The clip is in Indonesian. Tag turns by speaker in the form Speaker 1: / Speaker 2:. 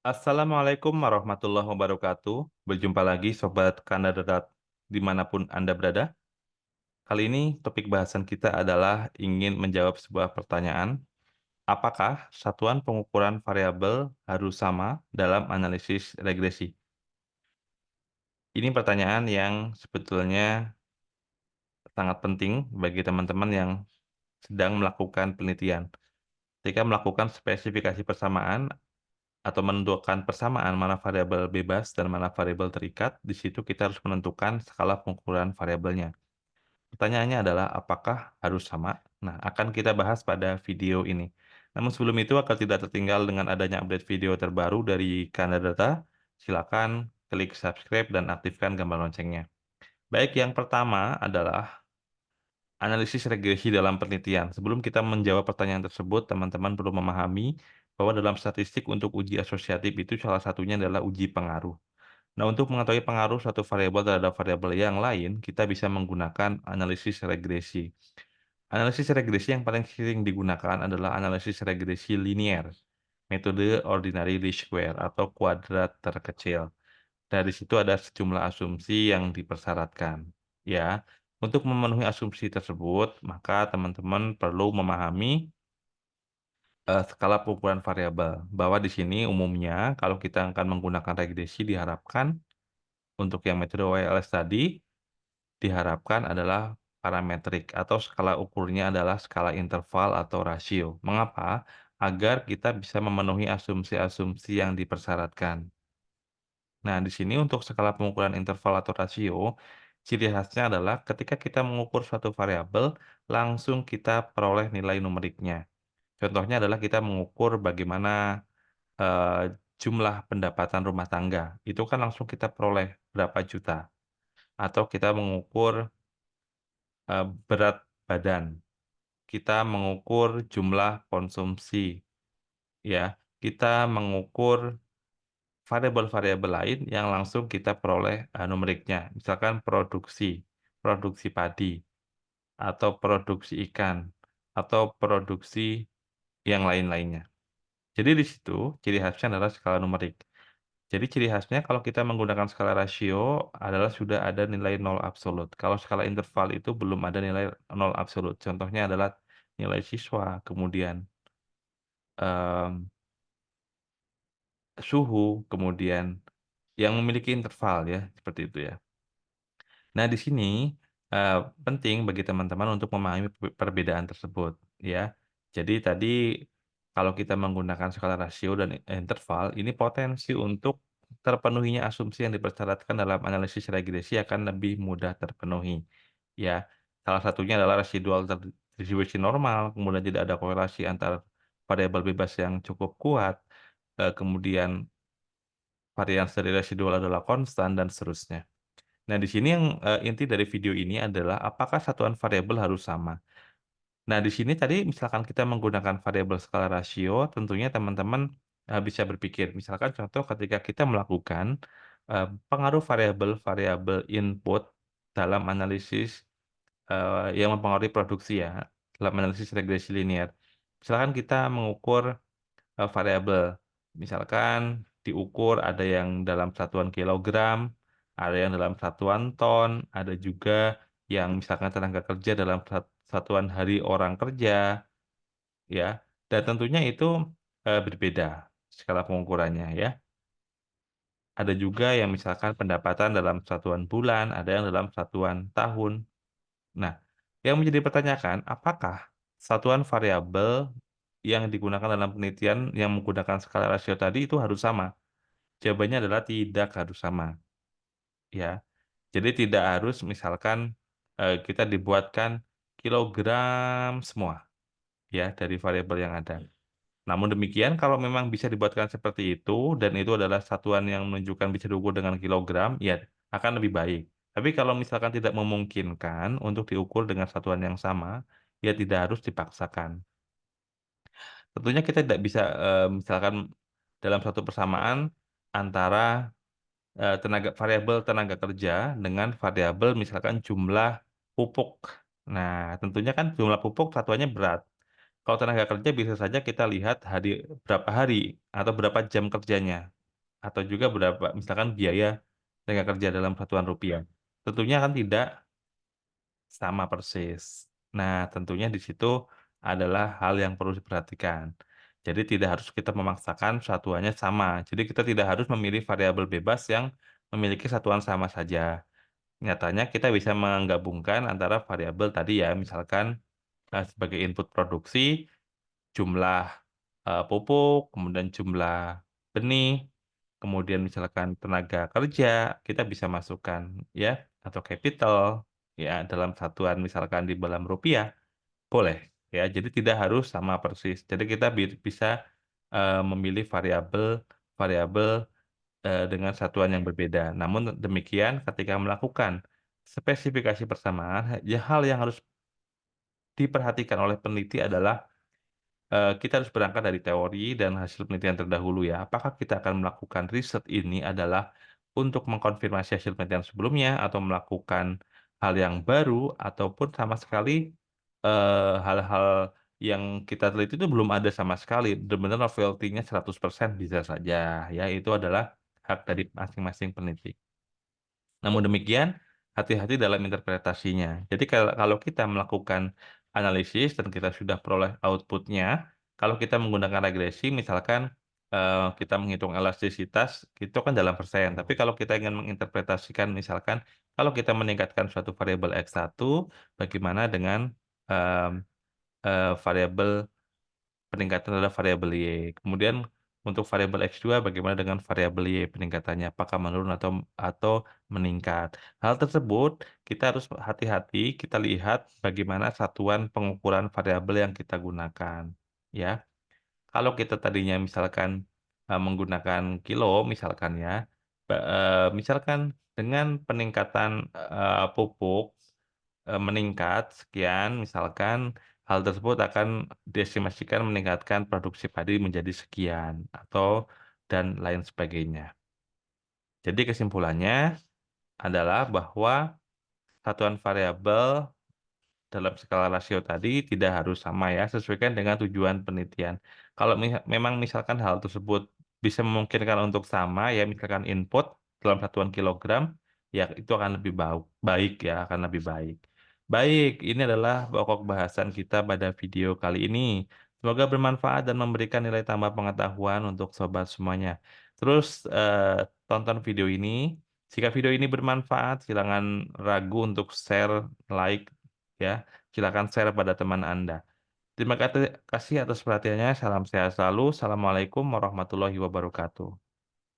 Speaker 1: Assalamualaikum warahmatullahi wabarakatuh. Berjumpa lagi Sobat Kandadat dimanapun Anda berada. Kali ini topik bahasan kita adalah ingin menjawab sebuah pertanyaan. Apakah satuan pengukuran variabel harus sama dalam analisis regresi? Ini pertanyaan yang sebetulnya sangat penting bagi teman-teman yang sedang melakukan penelitian. Ketika melakukan spesifikasi persamaan atau menentukan persamaan mana variabel bebas dan mana variabel terikat, di situ kita harus menentukan skala pengukuran variabelnya. Pertanyaannya adalah apakah harus sama? Nah, akan kita bahas pada video ini. Namun sebelum itu, agar tidak tertinggal dengan adanya update video terbaru dari Kanadata, silakan klik subscribe dan aktifkan gambar loncengnya. Baik, yang pertama adalah analisis regresi dalam penelitian. Sebelum kita menjawab pertanyaan tersebut, teman-teman perlu memahami bahwa dalam statistik untuk uji asosiatif itu salah satunya adalah uji pengaruh. Nah, untuk mengetahui pengaruh suatu variabel terhadap variabel yang lain, kita bisa menggunakan analisis regresi. Analisis regresi yang paling sering digunakan adalah analisis regresi linier, metode ordinary least square atau kuadrat terkecil. Dari situ ada sejumlah asumsi yang dipersyaratkan. Ya, untuk memenuhi asumsi tersebut, maka teman-teman perlu memahami skala pengukuran variabel. Bahwa di sini umumnya kalau kita akan menggunakan regresi diharapkan untuk yang metode OLS tadi diharapkan adalah parametrik atau skala ukurnya adalah skala interval atau rasio. Mengapa? Agar kita bisa memenuhi asumsi-asumsi yang dipersyaratkan. Nah, di sini untuk skala pengukuran interval atau rasio, ciri khasnya adalah ketika kita mengukur suatu variabel, langsung kita peroleh nilai numeriknya. Contohnya adalah kita mengukur bagaimana jumlah pendapatan rumah tangga. Itu kan langsung kita peroleh berapa juta. Atau kita mengukur berat badan. Kita mengukur jumlah konsumsi. Ya, kita mengukur variabel-variabel lain yang langsung kita peroleh, numeriknya. Misalkan produksi padi, atau produksi ikan, atau produksi yang lain-lainnya. Jadi di situ ciri khasnya adalah skala numerik. Jadi ciri khasnya kalau kita menggunakan skala rasio adalah sudah ada nilai nol absolut. Kalau skala interval itu belum ada nilai nol absolut. Contohnya adalah nilai siswa, kemudian, mmm, suhu, kemudian yang memiliki interval ya, seperti itu ya. Nah, di sini, penting bagi teman-teman untuk memahami perbedaan tersebut, ya. Jadi tadi, kalau kita menggunakan skala rasio dan interval, ini potensi untuk terpenuhinya asumsi yang dipersyaratkan dalam analisis regresi akan lebih mudah terpenuhi, ya. Salah satunya adalah residual distribusi normal, kemudian tidak ada korelasi antar variabel bebas yang cukup kuat, kemudian varians dari residual adalah konstan, dan seterusnya. Nah, di sini yang, inti dari video ini adalah apakah satuan variabel harus sama. Nah, di sini tadi misalkan kita menggunakan variabel skala rasio, tentunya teman-teman, bisa berpikir, misalkan contoh ketika kita melakukan, pengaruh variabel-variabel input dalam analisis, yang mempengaruhi produksi ya, dalam analisis regresi linear. Misalkan kita mengukur variabel. Misalkan diukur ada yang dalam satuan kilogram, ada yang dalam satuan ton, ada juga yang misalkan tenaga kerja dalam satuan hari orang kerja, ya. Dan tentunya itu, berbeda skala pengukurannya ya. Ada juga yang misalkan pendapatan dalam satuan bulan, ada yang dalam satuan tahun. Nah, yang menjadi pertanyaan, apakah satuan variabel yang digunakan dalam penelitian yang menggunakan skala rasio tadi itu harus sama? Jawabannya adalah tidak harus sama, ya. Jadi tidak harus misalkan, kita dibuatkan kilogram semua, ya, dari variabel yang ada. Namun demikian kalau memang bisa dibuatkan seperti itu dan itu adalah satuan yang menunjukkan bisa diukur dengan kilogram, ya akan lebih baik. Tapi kalau misalkan tidak memungkinkan untuk diukur dengan satuan yang sama, ya tidak harus dipaksakan. Tentunya kita tidak bisa, misalkan dalam satu persamaan antara, variabel tenaga kerja dengan variabel misalkan jumlah pupuk. Nah, tentunya kan jumlah pupuk satuannya berat. Kalau tenaga kerja bisa saja kita lihat berapa hari atau berapa jam kerjanya. atau juga berapa misalkan biaya tenaga kerja dalam satuan rupiah. Tentunya kan tidak sama persis. Nah, tentunya di situ adalah hal yang perlu diperhatikan. Jadi tidak harus kita memaksakan satuannya sama. Jadi kita tidak harus memilih variabel bebas yang memiliki satuan sama saja. Nyatanya kita bisa menggabungkan antara variabel tadi ya, misalkan, sebagai input produksi, jumlah, pupuk, kemudian jumlah benih, kemudian misalkan tenaga kerja, kita bisa masukkan ya, atau capital, ya dalam satuan misalkan di dalam rupiah, boleh ya. Jadi tidak harus sama persis. Jadi kita bisa, memilih variabel variabel, dengan satuan yang berbeda. Namun demikian ketika melakukan spesifikasi persamaan, ya hal yang harus diperhatikan oleh peneliti adalah kita harus berangkat dari teori dan hasil penelitian terdahulu ya. Apakah kita akan melakukan riset ini adalah untuk mengkonfirmasi hasil penelitian sebelumnya atau melakukan hal yang baru ataupun sama sekali, hal-hal yang kita teliti itu belum ada sama sekali, benar-benar novelty-nya 100% bisa saja ya, itu adalah hak dari masing-masing peneliti. Namun demikian, hati-hati dalam interpretasinya. Jadi kalau kita melakukan analisis dan kita sudah peroleh output-nya, kalau kita menggunakan regresi misalkan, kita menghitung elastisitas, itu kan dalam persen. Tapi kalau kita ingin menginterpretasikan misalkan, kalau kita meningkatkan suatu variabel X1, bagaimana dengan, mmm, variabel peningkatan adalah variabel Y. Kemudian untuk variabel X2 bagaimana dengan variabel Y peningkatannya, apakah menurun atau meningkat. Hal tersebut kita harus hati-hati, kita lihat bagaimana satuan pengukuran variabel yang kita gunakan, ya. Kalau kita tadinya misalkan, menggunakan kilo misalkan ya, misalkan dengan peningkatan, pupuk meningkat sekian, misalkan hal tersebut akan diestimasikan meningkatkan produksi padi menjadi sekian, atau dan lain sebagainya. Jadi kesimpulannya adalah bahwa satuan variabel dalam skala rasio tadi tidak harus sama ya, sesuaikan dengan tujuan penelitian. Kalau memang misalkan hal tersebut bisa memungkinkan untuk sama ya, misalkan input dalam satuan kilogram, ya itu akan lebih baik ya, akan lebih baik. Baik, ini adalah pokok bahasan kita pada video kali ini. Semoga bermanfaat dan memberikan nilai tambah pengetahuan untuk sobat semuanya. Terus, tonton video ini. Jika video ini bermanfaat, silakan ragu untuk share, like, ya. Silakan share pada teman Anda. Terima kasih atas perhatiannya. Salam sehat selalu. Assalamualaikum warahmatullahi wabarakatuh.